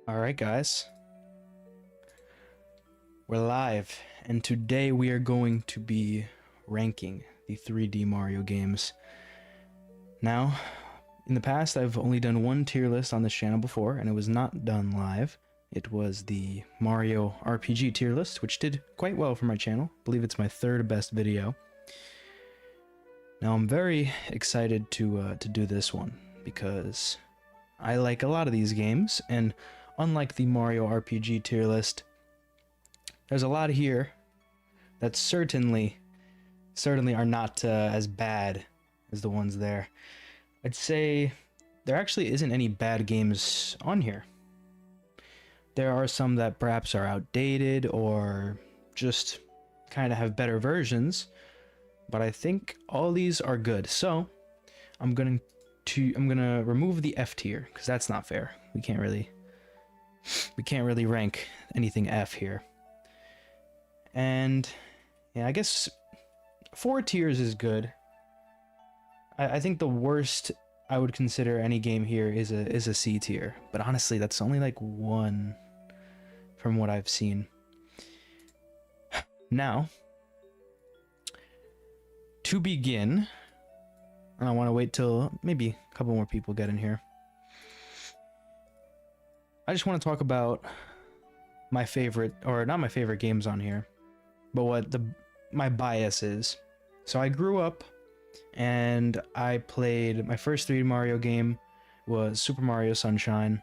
Alright guys, we're live, and today we are going to be ranking the 3D Mario games. Now, in the past I've only done one tier list on this channel before, and it was not done live. It was the Mario RPG tier list, which did quite well for my channel. I believe it's my third best video. Now I'm very excited to do this one, because I like a lot of these games, and unlike the Mario RPG tier list, there's a lot here that certainly are not as bad as the ones there. I'd say there actually isn't any bad games on here. There are some that perhaps are outdated or just kind of have better versions, but I think all these are good. So I'm gonna remove the F tier because that's not fair. We can't really rank anything F here. And yeah, I guess 4 tiers is good. I think the worst I would consider any game here is a C tier, but honestly that's only like 1 from what I've seen. Now, to begin, and I want to wait till maybe a couple more people get in here, I just want to talk about my favorite, or not my favorite games on here, but what my bias is. So I grew up and I played, my first 3D Mario game was Super Mario Sunshine,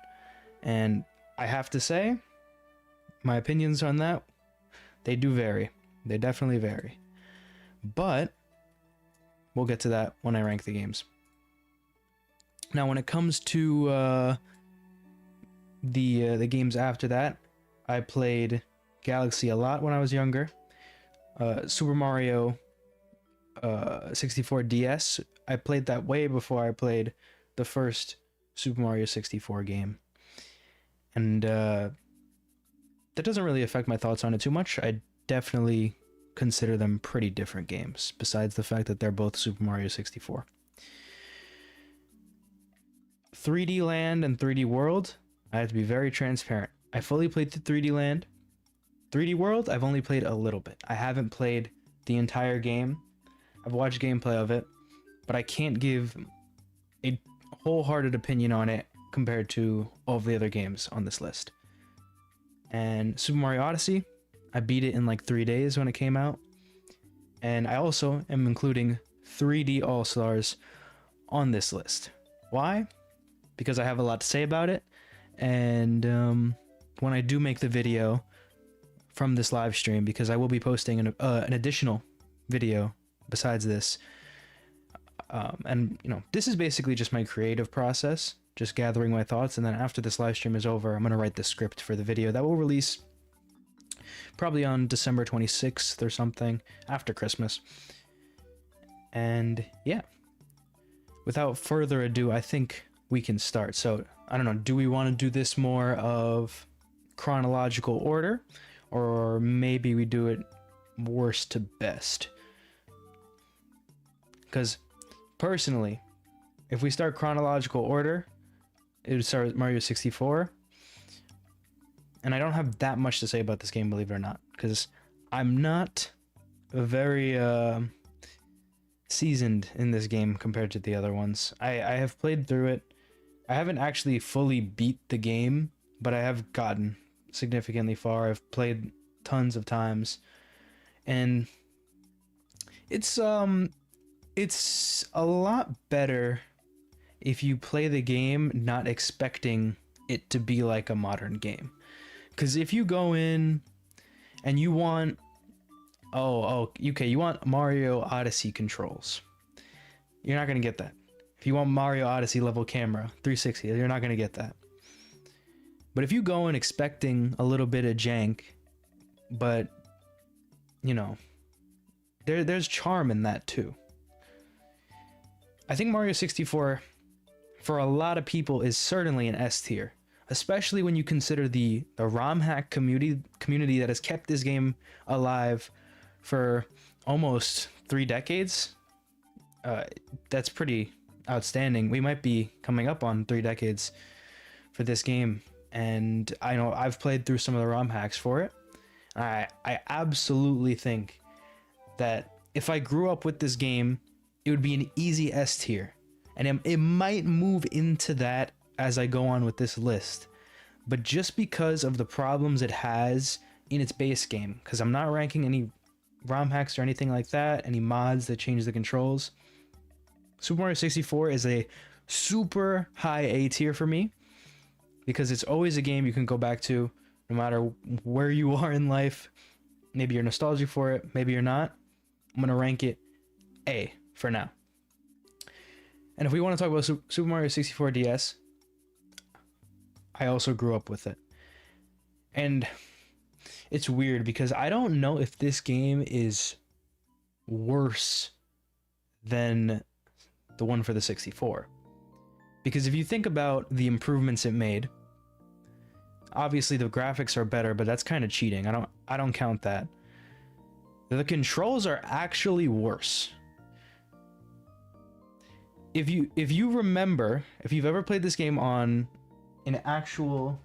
and I have to say, my opinions on that, they do vary. They definitely vary. But we'll get to that when I rank the games. Now when it comes to the games after that, I played Galaxy a lot when I was younger. Super Mario 64 DS, I played that way before I played the first Super Mario 64 game. And that doesn't really affect my thoughts on it too much. I definitely consider them pretty different games, besides the fact that they're both Super Mario 64. 3D Land and 3D World, I have to be very transparent. I fully played the 3D Land. 3D World, I've only played a little bit. I haven't played the entire game. I've watched gameplay of it, but I can't give a wholehearted opinion on it compared to all of the other games on this list. And Super Mario Odyssey, I beat it in like 3 days when it came out. And I also am including 3D All-Stars on this list. Why? Because I have a lot to say about it. And when I do make the video from this live stream, because I will be posting an additional video besides this, and you know, this is basically just my creative process, just gathering my thoughts, and then after this live stream is over, I'm going to write the script for the video that will release probably on December 26th or something, after Christmas. And yeah, without further ado, I think we can start. So I don't know, do we want to do this more of chronological order, or maybe we do it worst to best? Because personally, if we start chronological order, it would start with Mario 64, and I don't have that much to say about this game, believe it or not, because I'm not very seasoned in this game compared to the other ones. I have played through it. I haven't actually fully beat the game, but I have gotten significantly far. I've played tons of times, and it's a lot better if you play the game not expecting it to be like a modern game. Because if you go in and you want, okay, you want Mario Odyssey controls, you're not gonna get that. If you want Mario Odyssey level camera 360, you're not gonna get that. But if you go in expecting a little bit of jank, but you know, there's charm in that too. I think Mario 64, for a lot of people, is certainly an S tier, especially when you consider the ROM hack community that has kept this game alive for almost 3 decades. That's pretty outstanding. We might be coming up on 3 decades for this game. and I know I've played through some of the ROM hacks for it. I absolutely think that if I grew up with this game, it would be an easy S tier, and it might move into that as I go on with this list. But just because of the problems it has in its base game, because I'm not ranking any ROM hacks or anything like that, any mods that change the controls, Super Mario 64 is a super high A tier for me, because it's always a game you can go back to no matter where you are in life. Maybe you're nostalgic for it, maybe you're not. I'm gonna rank it A for now. And if we want to talk about Super Mario 64 DS, I also grew up with it. And it's weird because I don't know if this game is worse than the one for the 64. Because if you think about the improvements it made, obviously the graphics are better, but that's kind of cheating. I don't count that. The controls are actually worse. If you remember, if you've ever played this game on an actual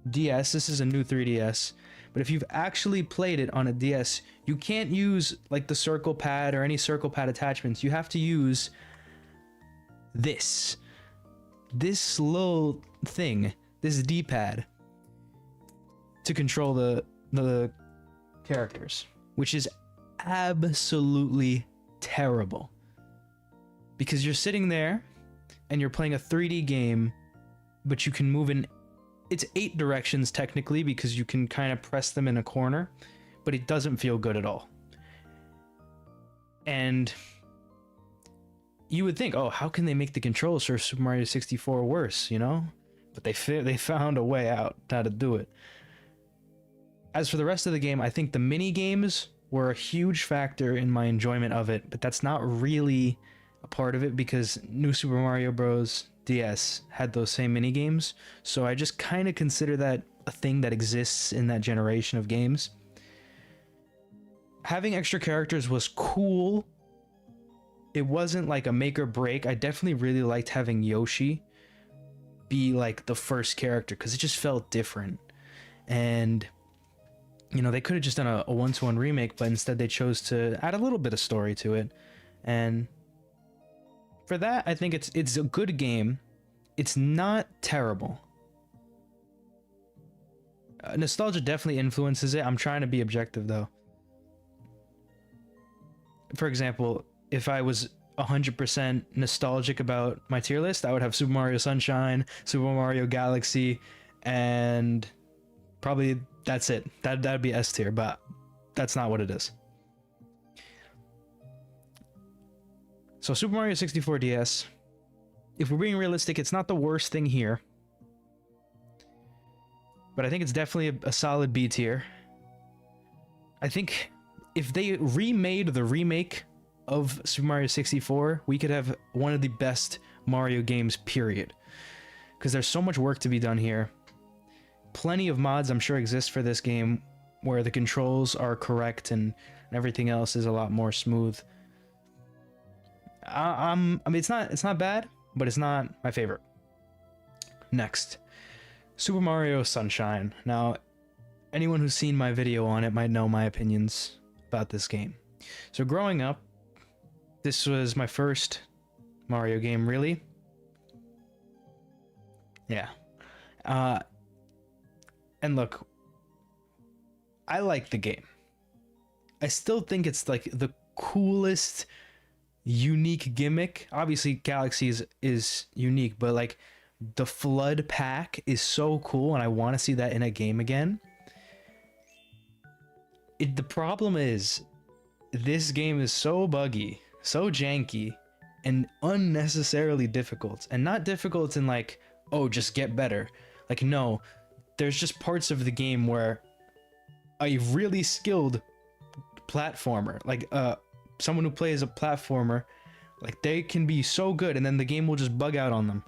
DS, this is a new 3DS, but if you've actually played it on a DS, you can't use like the circle pad or any circle pad attachments. You have to use this little thing, this D-pad, to control the characters, which is absolutely terrible. Because you're sitting there and you're playing a 3D game, but you can move in, it's 8 directions technically, because you can kind of press them in a corner, but it doesn't feel good at all. And you would think, oh, how can they make the controls for Super Mario 64 worse, you know? But they found a way out how to do it. As for the rest of the game, I think the mini games were a huge factor in my enjoyment of it, but that's not really a part of it because New Super Mario Bros. DS had those same mini games, so I just kind of consider that a thing that exists in that generation of games. Having extra characters was cool. It wasn't like a make or break. I definitely really liked having Yoshi be like the first character because it just felt different. And you know, they could have just done a one-to-one remake, but instead they chose to add a little bit of story to it. And for that, I think it's a good game. It's not terrible. Nostalgia definitely influences it. I'm trying to be objective though. For example, if I was 100% nostalgic about my tier list, I would have Super Mario Sunshine, Super Mario Galaxy, and probably that's it. That'd be S tier, but that's not what it is. So Super Mario 64 DS, if we're being realistic, it's not the worst thing here. But I think it's definitely a solid B tier. I think if they remade the remake of Super Mario 64, we could have one of the best Mario games, period. Because there's so much work to be done here. Plenty of mods, I'm sure, exist for this game where the controls are correct and everything else is a lot more smooth. I mean, it's not bad, but it's not my favorite. Next, Super Mario Sunshine. Now, anyone who's seen my video on it might know my opinions about this game. So growing up, this was my first Mario game, really. Yeah. And look, I like the game. I still think it's like the coolest unique gimmick. Obviously Galaxy is unique, but like the flood pack is so cool and I want to see that in a game again. The problem is this game is so buggy, so janky, and unnecessarily difficult. And not difficult in like, oh, just get better. Like, no, there's just parts of the game where a really skilled platformer, like someone who plays a platformer, like they can be so good and then the game will just bug out on them.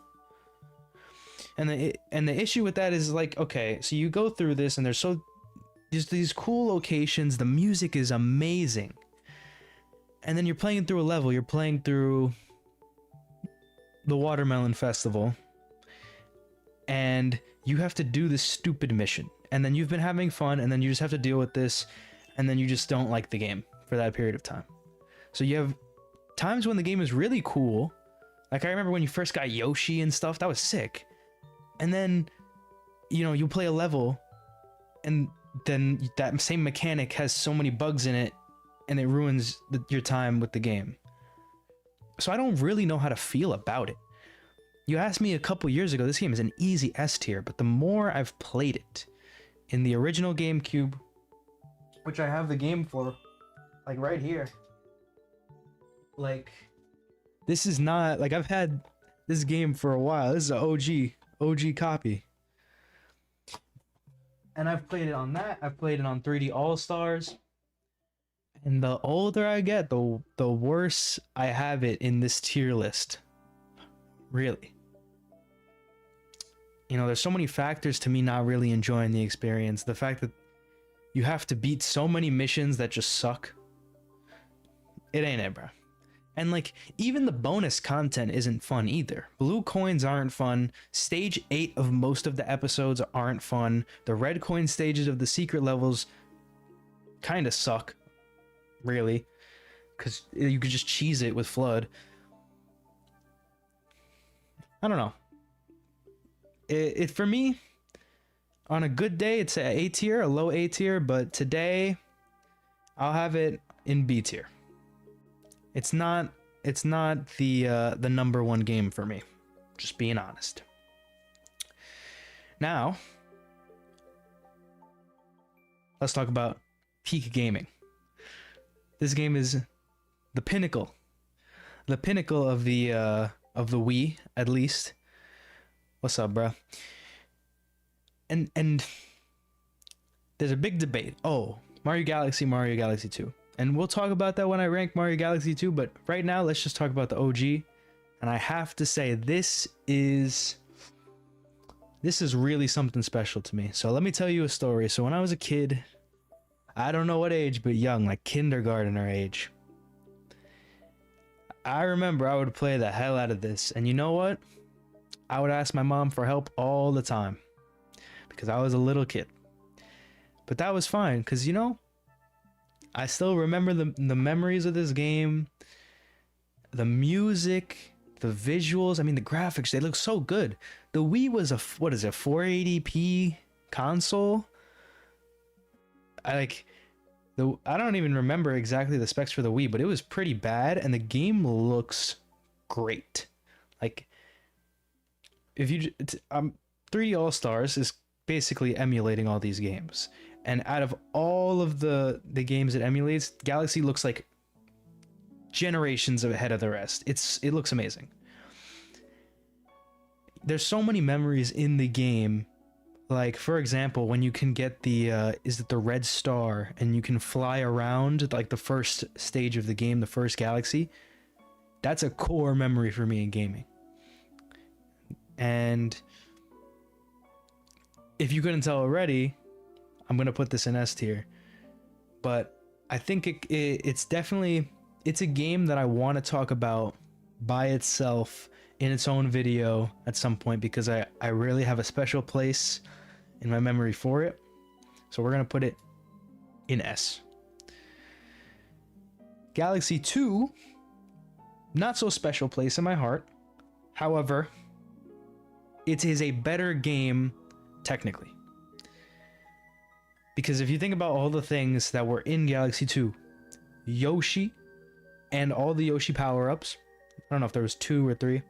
And the issue with that is like, okay, so you go through this and there's these cool locations, the music is amazing, and then you're playing through a level, you're playing through the Watermelon Festival, and you have to do this stupid mission, and then you've been having fun, and then you just have to deal with this, and then you just don't like the game for that period of time. So you have times when the game is really cool. Like, I remember when you first got Yoshi and stuff, that was sick. And then, you know, you play a level, and then that same mechanic has so many bugs in it, and it ruins your time with the game. So I don't really know how to feel about it. You asked me a couple years ago, this game is an easy S tier, but the more I've played it, in the original GameCube, which I have the game for, like, right here, like, this is not, like, I've had this game for a while. This is an OG copy. And I've played it on that. I've played it on 3D All-Stars. And the older I get, the worse I have it in this tier list. Really. You know, there's so many factors to me not really enjoying the experience. The fact that you have to beat so many missions that just suck. It ain't it, bro. And, like, even the bonus content isn't fun either. Blue coins aren't fun. Stage 8 of most of the episodes aren't fun. The red coin stages of the secret levels kind of suck. Really. Because you could just cheese it with Flood. I don't know. It for me, on a good day, it's an A tier, a low A tier, but today, I'll have it in B tier. It's not the number one game for me, just being honest. Now, let's talk about peak gaming. This game is the pinnacle of the Wii, at least. What's up, bro? And there's a big debate. Oh, Mario Galaxy 2. And we'll talk about that when I rank Mario Galaxy 2, but right now let's just talk about the OG. And I have to say, this is really something special to me. So let me tell you a story. So when I was a kid, I don't know what age, but young, like kindergartner age, I remember I would play the hell out of this. And you know what? I would ask my mom for help all the time because I was a little kid. But that was fine because, you know, I still remember the memories of this game, the music, the visuals. I mean, the graphics, they look so good. The Wii was a, what is it, 480p console? I don't even remember exactly the specs for the Wii, but it was pretty bad, and the game looks great. Like, if you 3D All Stars is basically emulating all these games, and out of all of the games it emulates, Galaxy looks like generations ahead of the rest. It looks amazing. There's so many memories in the game. Like, for example, when you can get the is it the red star, and you can fly around, like the first stage of the game, the first Galaxy. That's a core memory for me in gaming. And if you couldn't tell already, I'm gonna put this in S tier, but I think it's definitely, it's a game that I want to talk about by itself in its own video at some point, because I really have a special place in my memory for it. So we're gonna put it in S. Galaxy 2, not so special place in my heart. However, it is a better game technically. Because if you think about all the things that were in Galaxy 2, Yoshi and all the Yoshi power-ups, I don't know if there was 2 or 3.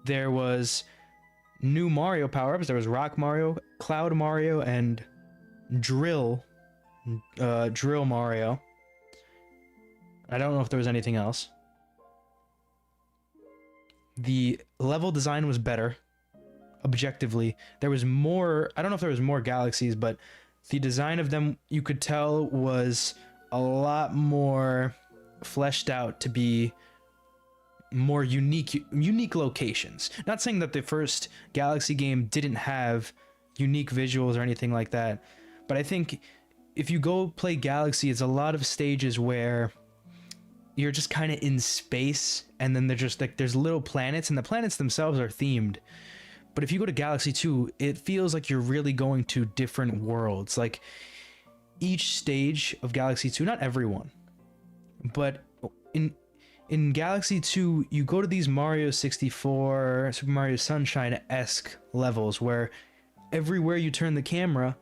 There was new Mario power-ups. There was Rock Mario, Cloud Mario, and Drill Mario. I don't know if there was anything else. The level design was better. Objectively, there was more. I don't know if there was more galaxies, but the design of them, you could tell, was a lot more fleshed out to be more unique locations. Not saying that the first Galaxy game didn't have unique visuals or anything like that, but I think if you go play Galaxy, it's a lot of stages where you're just kind of in space, and then they're just like, there's little planets, and the planets themselves are themed, But if you go to Galaxy 2, it feels like you're really going to different worlds. Like each stage of Galaxy 2, not everyone, but in Galaxy 2, you go to these Mario 64, Super Mario Sunshine-esque levels where everywhere you turn the camera,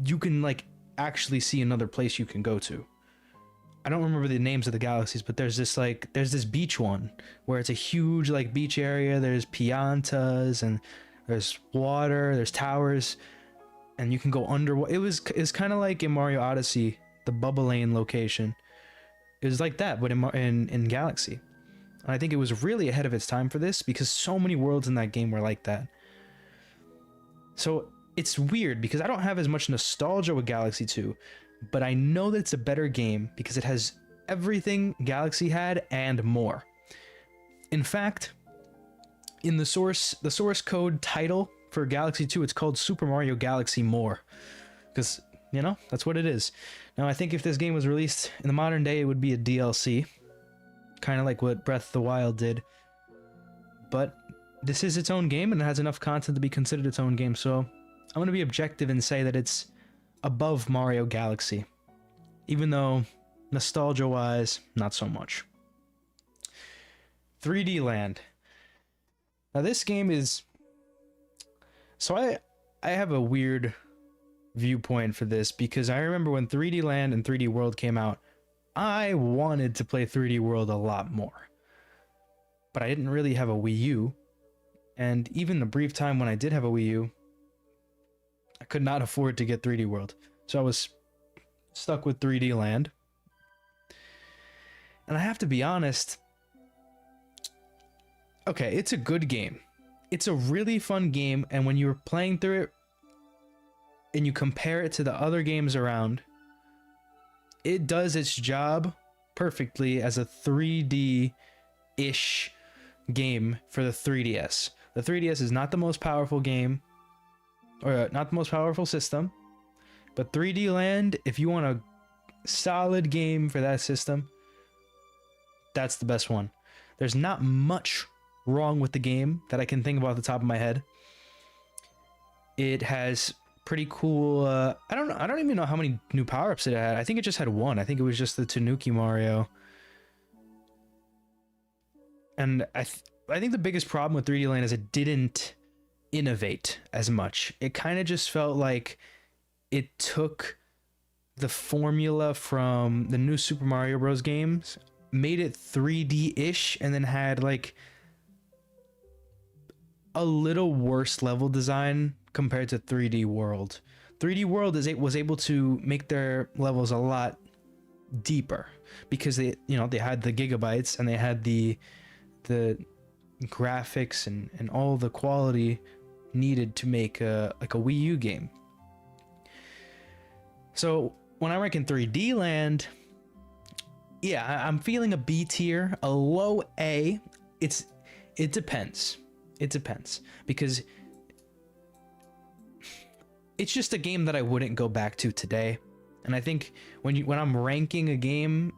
you can like actually see another place you can go to. I don't remember the names of the galaxies, but there's this beach one where it's a huge like beach area. There's piantas and there's water, there's towers, and you can go under. It's kind of like in Mario Odyssey, the Bubble Lane location. It was like that, but in Galaxy. And I think it was really ahead of its time for this because so many worlds in that game were like that. So it's weird because I don't have as much nostalgia with Galaxy 2, but I know that it's a better game because it has everything Galaxy had and more. In fact, in the source code title for Galaxy 2, it's called Super Mario Galaxy More. Because, you know, that's what it is. Now, I think if this game was released in the modern day, it would be a DLC. Kind of like what Breath of the Wild did. But this is its own game and it has enough content to be considered its own game. So I'm going to be objective and say that it's above Mario Galaxy. Even though, nostalgia-wise, not so much. 3D Land. Now this game is... So I have a weird viewpoint for this because I remember when 3D Land and 3D World came out, I wanted to play 3D World a lot more. But I didn't really have a Wii U. And even the brief time when I did have a Wii U, I could not afford to get 3D World. So I was stuck with 3D Land. And I have to be honest, okay, it's a good game. It's a really fun game, and when you're playing through it and you compare it to the other games around, it does its job perfectly as a 3D-ish game for the 3DS. The 3DS is not the most powerful game, or not the most powerful system, but 3D Land, if you want a solid game for that system, that's the best one. There's not much wrong with the game that I can think about off the top of my head. It has pretty cool, I don't even know how many new power-ups it had. I think it just had one. I think it was just the Tanuki Mario. And I think the biggest problem with 3D Land is it didn't innovate as much. It kind of just felt like it took the formula from the new Super Mario Bros. Games, made it 3D-ish, and then had like a little worse level design compared to 3D World. 3D World was able to make their levels a lot deeper because they had the gigabytes and they had the graphics and all the quality needed to make a Wii U game. So when I rank in 3D Land, yeah, I'm feeling a B tier, a low A. It depends. It depends because it's just a game that I wouldn't go back to today. And I think when I'm ranking a game,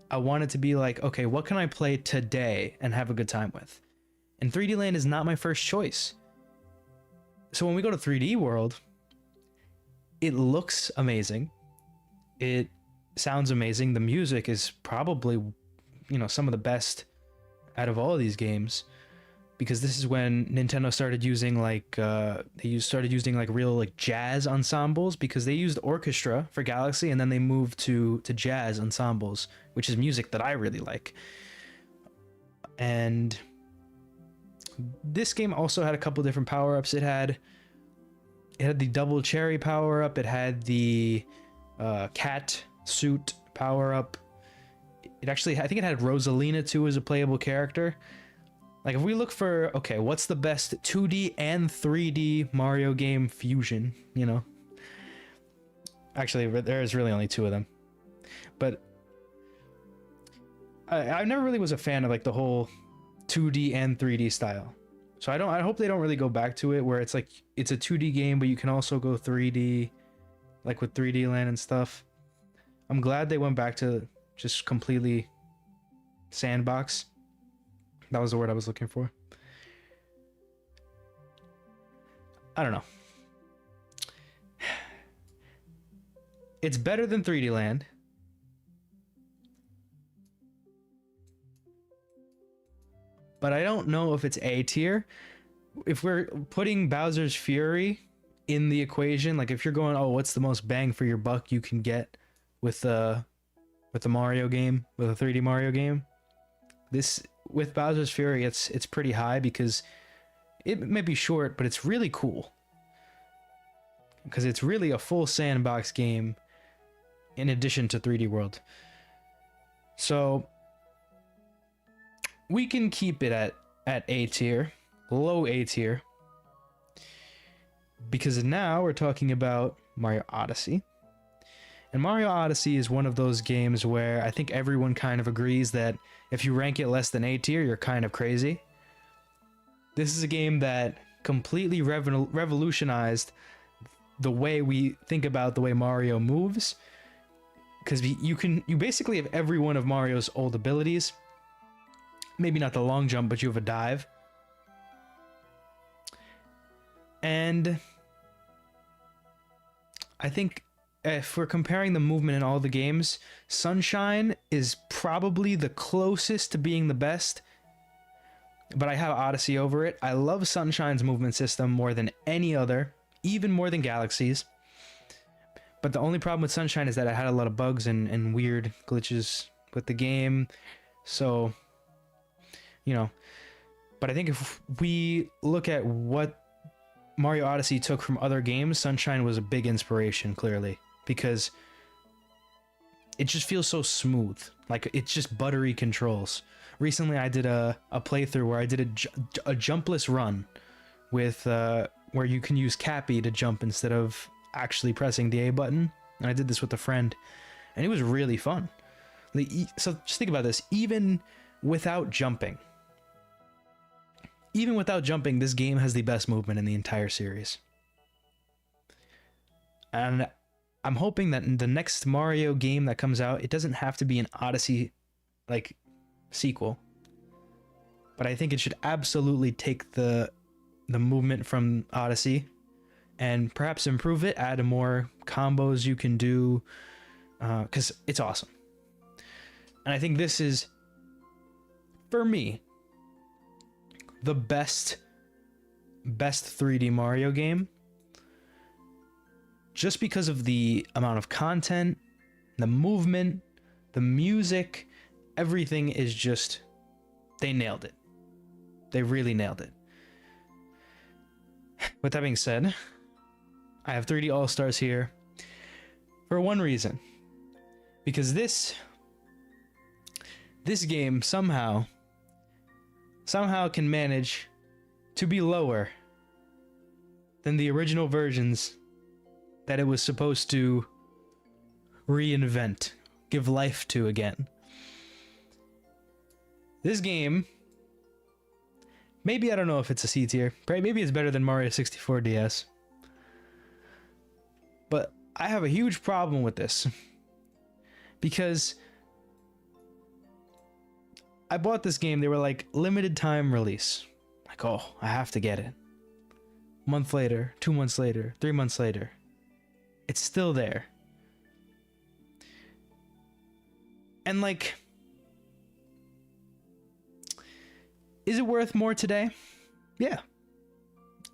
I want it to be like, okay, what can I play today and have a good time with? And 3D Land is not my first choice. So when we go to 3D World, it looks amazing. It sounds amazing. The music is probably, some of the best out of all of these games. Because this is when Nintendo started using started using real like jazz ensembles, because they used orchestra for Galaxy and then they moved to jazz ensembles, which is music that I really like. And this game also had a couple different power-ups. It had the double cherry power-up, it had the cat suit power-up. I think it had Rosalina too as a playable character. Like, if we look for, okay, what's the best 2D and 3D Mario game fusion, Actually, there's really only two of them. But I never really was a fan of, the whole 2D and 3D style. So I hope they don't really go back to it, where it's it's a 2D game, but you can also go 3D, like with 3D Land and stuff. I'm glad they went back to just completely sandbox. That was the word I was looking for. I don't know. It's better than 3D Land. But I don't know if it's A tier. If we're putting Bowser's Fury in the equation, like if you're going, oh, what's the most bang for your buck you can get with the Mario game, with a 3D Mario game? This, with Bowser's Fury, it's pretty high because it may be short, but it's really cool. Because it's really a full sandbox game in addition to 3D World. So we can keep it at A tier, low A tier. Because now we're talking about Mario Odyssey. And Mario Odyssey is one of those games where I think everyone kind of agrees that if you rank it less than A tier, you're kind of crazy. This is a game that completely revolutionized the way we think about the way Mario moves. Because you basically have every one of Mario's old abilities. Maybe not the long jump, but you have a dive. And I think if we're comparing the movement in all the games, Sunshine is probably the closest to being the best. But I have Odyssey over it. I love Sunshine's movement system more than any other, even more than Galaxy's. But the only problem with Sunshine is that I had a lot of bugs and weird glitches with the game. So, you know. But I think if we look at what Mario Odyssey took from other games, Sunshine was a big inspiration, clearly. Because it just feels so smooth. Like, it's just buttery controls. Recently, I did a playthrough where I did a jumpless run with where you can use Cappy to jump instead of actually pressing the A button. And I did this with a friend, and it was really fun. So just think about this. Even without jumping, this game has the best movement in the entire series. And I'm hoping that in the next Mario game that comes out, it doesn't have to be an Odyssey like sequel, but I think it should absolutely take the movement from Odyssey and perhaps improve it, add more combos you can do, because it's awesome. And I think this is, for me, the best 3D Mario game, just because of the amount of content, the movement, the music, everything is just, they nailed it. They really nailed it. With that being said, I have 3D All-Stars here for one reason. Because this game somehow can manage to be lower than the original versions that it was supposed to reinvent, give life to again. This game, maybe, I don't know if it's a C tier, maybe it's better than Mario 64 DS. But I have a huge problem with this. Because I bought this game, they were like, limited time release. Like, oh, I have to get it. A month later, 2 months later, 3 months later. It's still there. And like, is it worth more today? Yeah,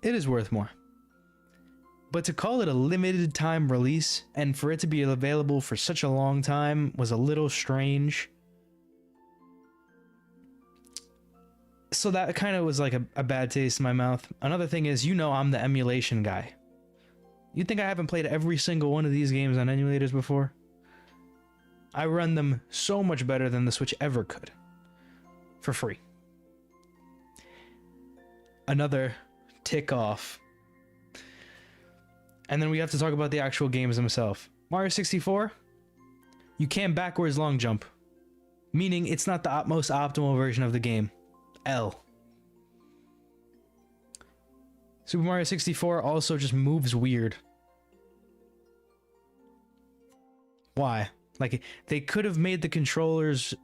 it is worth more. But to call it a limited time release and for it to be available for such a long time was a little strange. So that kind of was like a bad taste in my mouth. Another thing is, you know, I'm the emulation guy. You think I haven't played every single one of these games on emulators before? I run them so much better than the Switch ever could. For free. Another tick off. And then we have to talk about the actual games themselves. Mario 64, you can't backwards long jump. Meaning it's not the most optimal version of the game. L. Super Mario 64 also just moves weird. Why? Like, they could have made the controllers,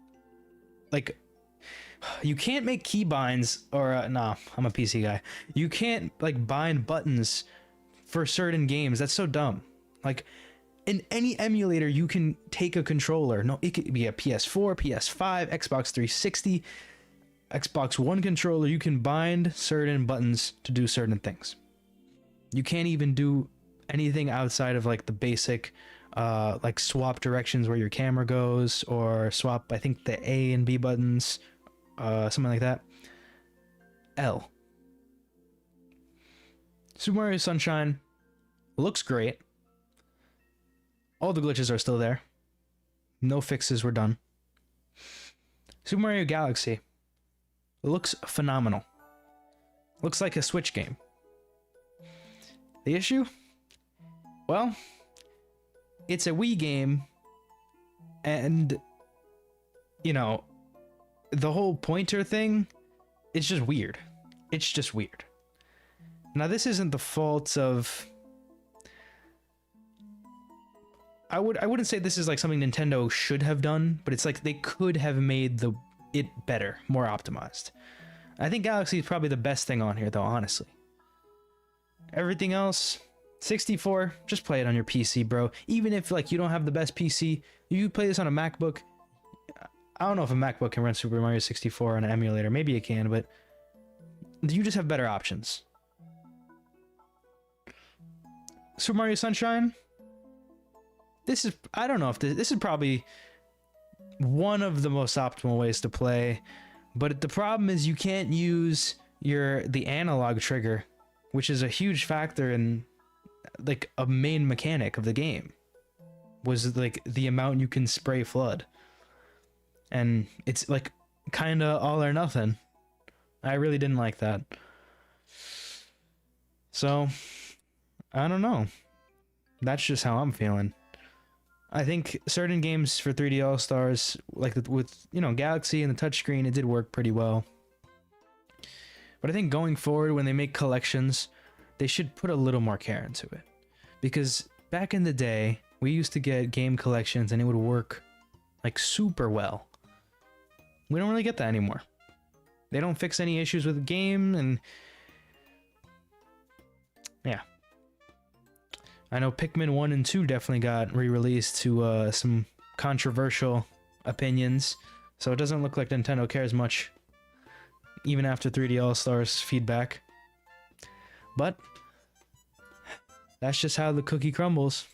like, You can't make keybinds, or nah, I'm a PC guy. You can't like bind buttons for certain games. That's so dumb. Like in any emulator, you can take a controller. No, it could be a PS4, PS5, Xbox 360, Xbox One controller. You can bind certain buttons to do certain things. You can't even do anything outside of like the basic like swap directions where your camera goes, or swap, I think, the A and B buttons, something like that. L. Super Mario Sunshine looks great. All the glitches are still there. No fixes were done. Super Mario Galaxy looks phenomenal. Looks like a Switch game. The issue? Well, it's a Wii game, and, you know, the whole pointer thing, it's just weird. It's just weird. Now, this isn't the fault of... I wouldn't say this is like something Nintendo should have done, but it's like they could have made it better, more optimized. I think Galaxy is probably the best thing on here, though, honestly. Everything else, 64, just play it on your PC, bro. Even if like you don't have the best PC, you play this on a MacBook. I don't know if a MacBook can run Super Mario 64 on an emulator. Maybe it can, but you just have better options. Super Mario Sunshine. This is, I don't know if this is probably one of the most optimal ways to play, but the problem is you can't use the analog trigger, which is a huge factor in like a main mechanic of the game, was like the amount you can spray flood, and it's like kind of all or nothing. I really didn't like that, so I don't know. That's just how I'm feeling. I think certain games for 3D All-Stars, like with, you know, Galaxy and the touchscreen, it did work pretty well. But I think going forward, when they make collections, they should put a little more care into it. Because back in the day, we used to get game collections and it would work like super well. We don't really get that anymore. They don't fix any issues with the game, and yeah. I know Pikmin 1 and 2 definitely got re-released to some controversial opinions, so it doesn't look like Nintendo cares much, even after 3D All-Stars feedback. But that's just how the cookie crumbles.